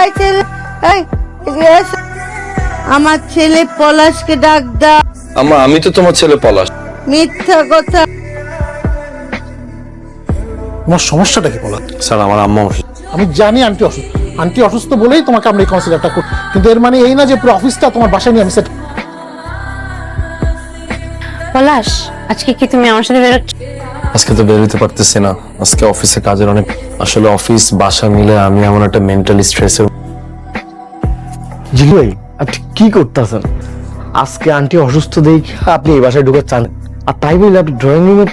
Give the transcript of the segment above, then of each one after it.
এই ছেলে, এই এদিকে এসো। আমার ছেলে পলাশকে ডাক দাও। আম্মা আমি তো তোমার ছেলে পলাশ। মিথ্যা কথা। তোমার সমস্যাটা কি বলো? স্যার আমার আম্মা আমি জানি আন্টি অসুস্থ, আন্টি অসুস্থ বলেই তোমাকে আমরা এই কাউন্সিলারটা করি, কিন্তু এর মানে এই না যে পুরো অফিসটা তোমার বাসায় নিয়ে আমি সেট। পলাশ, আজকে কি তুমি আমার সাথে বেরোচ্ছ? আজকে তো বেরোতে পারতেছি না, আজকে অফিসে কাজের অনেক, আসলে অফিস বাসা মিলে আমি এমন একটা মেন্টালি স্ট্রেসে। জিলু ভাই, আপনি কি করতেছেন? আজকে আন্টি অসুস্থ দেখে আপনি এই বাসায় ঢুকে চান, আর তাই বলে আপনি ড্রয়িং রুমে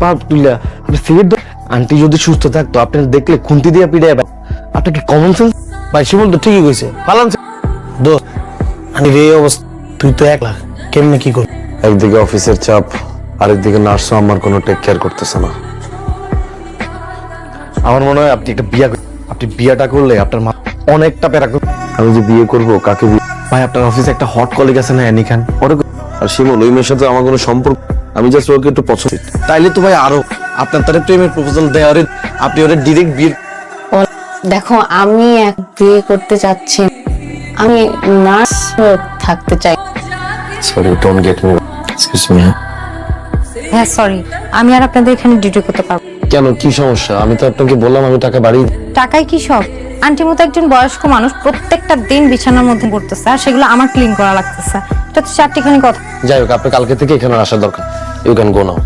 পা তুলে আপনি সিগারেট। আন্টি যদি সুস্থ থাকতো আপনি দেখলে খুন্তি দিয়ে পিড়ে। আপনার কি কমন সেন্স? ভাই শিমুল তো ঠিকই কইছে, পালান দোস্ত। আন্টির এই অবস্থা, তুই তো একলা, কেমনে কি করবি? একদিকে অফিসের চাপ, আরেকদিকে নার্সও আমার কোনো টেক কেয়ার করতেছে না। আমার মনে হয় আপনি একটা আপনি বিয়েটা করলে আপনার মা অনেকটা প্যারা করবে। আমি যে বিয়ে করবো কাকে বিয়ে? ভাই আপনার অফিসে একটা হট কলিগ আছে না, অ্যানি খান, ওরে। আর শিমুল ওই মেয়ের সাথে আমার কোনো সম্পর্ক, আমি জাস্ট ওকে একটু পছন্দ। তাইলে তো ভাই আরো আপনার তারে প্রেমের প্রপোজাল দেওয়ারে আপনি ওরে ডিরেক্ট বিয়ে। দেখো, আমি এক বিয়ে করতে চাচ্ছি, আমি নার্স থাকতে চাই। Sorry, don't get me, excuse me. হ্যাঁ সরি, আমি আর আপনাদের এখানে ডিউটি করতে পারবো। কেন, কি সমস্যা? আমি তো আপনাকে বললাম আমি টাকা বাড়িয়ে। টাকায় কি সব? আন্টির মতো একজন বয়স্ক মানুষ প্রত্যেকটা দিন বিছানার মধ্যে পড়তেছে, আর সেগুলো আমার ক্লিন করা লাগতেছে। এটা তো চারটিখানি কথা। যাই হোক, আপনি কালকে থেকে এখানে আসা দরকার। ইউ ক্যান গো নাও।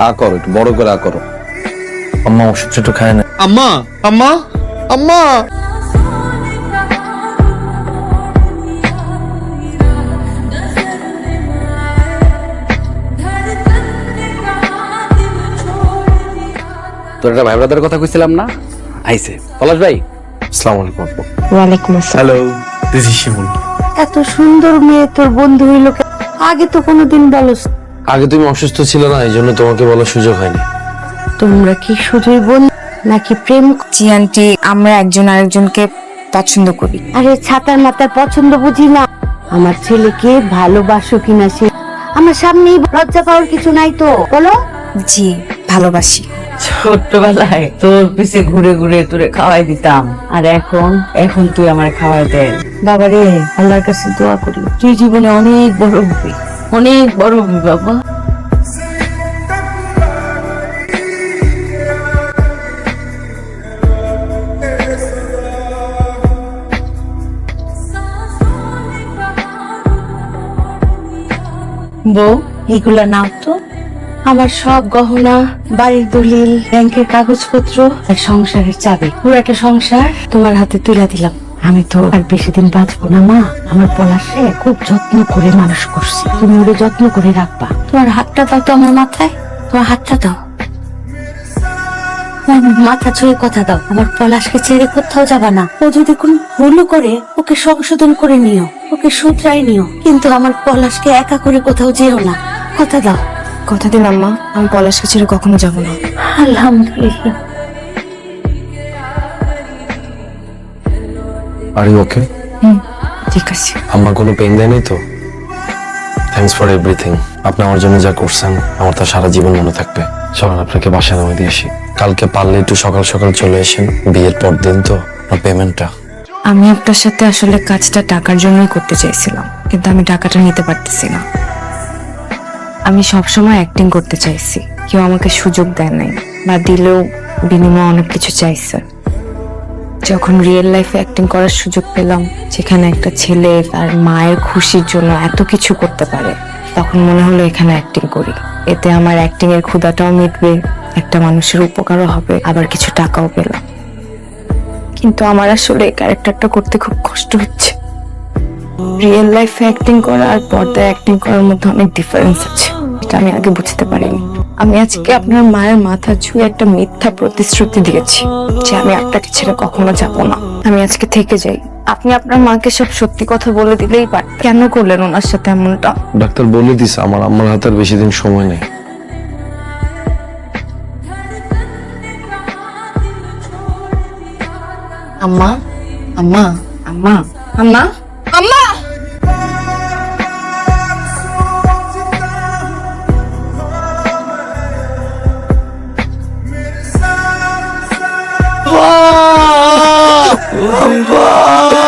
আ করো, একটু বড় করে আ করো। আম্মা ওষুধ একটু খায় না। আম্মা, আম্মা, আম্মা। তোর একটা ভাই ব্রাদারের কথা কইছিলাম না, আইছে পলাশ ভাই। আসসালামু আলাইকুম। ওয়ালাইকুম আসসালাম। হ্যালো, দিস ইজ শিমুল। এত সুন্দর মেয়ে তোর বন্ধু হইলো কেন? আগে তো কোনোদিন বলস। আগে তুমি অসুস্থ ছিল না, এই জন্য তোমাকে বলার সুযোগ হয়নি। তোমরা কি শুধুই বন্ধু নাকি প্রেম? জি আন্টি, আমরা একজন আরেকজনকে পছন্দ করি। আরে ছাতার মাথার পছন্দ বুঝি না। আমার ছেলেকে ভালোবাসো কিনা সে আমার সামনেই, লজ্জা পাওয়ার কিছু নাই তো, বলো। জি, ভালোবাসি। ছোট্টবেলায় তোর পিছে ঘুরে ঘুরে তোরে খাওয়াই দিতাম, আর এখন তুই আমার খাওয়াই দে। বাবারে, আল্লাহর কাছে দোয়া করি তুই জীবনে অনেক বড় হবি, অনেক বড় হবি বাবা। বউ, এগুলা নাও তো। আমার সব গহনা, বাড়ির দলিল, ব্যাংকের কাগজপত্র আর সংসারের চাবি, পুরো একটা সংসার তোমার হাতে তুলে দিলাম। আমি তো আর বেশি দিন বাঁচবো না মা। আমার পলাশে খুব যত্ন করে মানুষ করছি, তুমি ওরে যত্ন করে রাখবা। তোমার হাতটা দাও তো আমার মাথায়, তোমার হাতটা দাও। মাথা ছুঁয়ে কথা দাও, আমার পলাশকে ছেড়ে কোথাও যাবা না। ও যদি কোন ভুল করে ওকে সংশোধন করে নিও, ওকে শুধরাই নিও, কিন্তু আমার পলাশকে একা করে কোথাও যেও না। কথা দাও। কথা দিলাম মা, আমি পলাশকে ছেড়ে কখনো যাব না। আলহামদুলিল্লাহ। Are you okay? ঠিক আছে। আম্মা কোনো পেইন দেয়নি তো? Thanks for everything. আপনি আমার জন্য যা করছেন আমার তা সারা জীবন মনে থাকবে। চলেন আপনাকে বাসায় নামিয়ে দিয়ে আসি। কালকে পারলে একটু সকাল সকাল চলে আসেন, বিয়ের পর দিন তো, পেমেন্টটা। আমি আপনার সাথে আসলে কাজটা টাকার জন্যই করতে চাইছিলাম, কিন্তু আমি টাকাটা নিতে পারতেছি না। আমি সবসময় অ্যাক্টিং করতে চাইছি, কেউ আমাকে সুযোগ দেয় নাই, বা দিলেও বিনিময়ে অনেক কিছু চাইছে। যখন রিয়েল লাইফে অ্যাক্টিং করার সুযোগ পেলাম, যেখানে একটা ছেলে তার মায়ের খুশির জন্য এত কিছু করতে পারে, তখন মনে হলো এখানে অ্যাক্টিং করি। এতে আমার অ্যাক্টিং এর ক্ষুধাটাও মিটবে, একটা মানুষের উপকারও হবে, আবার কিছু টাকাও পেলাম। কিন্তু আমার আসলে এই ক্যারেক্টারটা করতে খুব কষ্ট হচ্ছে। রিয়েল লাইফে অ্যাক্টিং করা আর পর্দায় অ্যাক্টিং করার মধ্যে অনেক ডিফারেন্স আছে, এটা আমি আগে বুঝতে পারিনি। আমি আজকে আপনার মায়ের মাথা ছুঁয়ে একটা মিথ্যা প্রতিশ্রুতি দিয়েছি যে আমি আপনাকে ছেড়ে কখনো যাব না। আমি আজকে থেকে যাই, আপনি আপনার মাকে সব সত্যি কথা বলে দিলেই পারতেন। কেন করলেন ওনার সাথে এমনটা? ডাক্তার বলে দিস আমার আম্মার হাতে আর বেশি দিন সময় নেই। আম্মা, আম্মা, আম্মা, আম্মা, আম্মা। আব্বা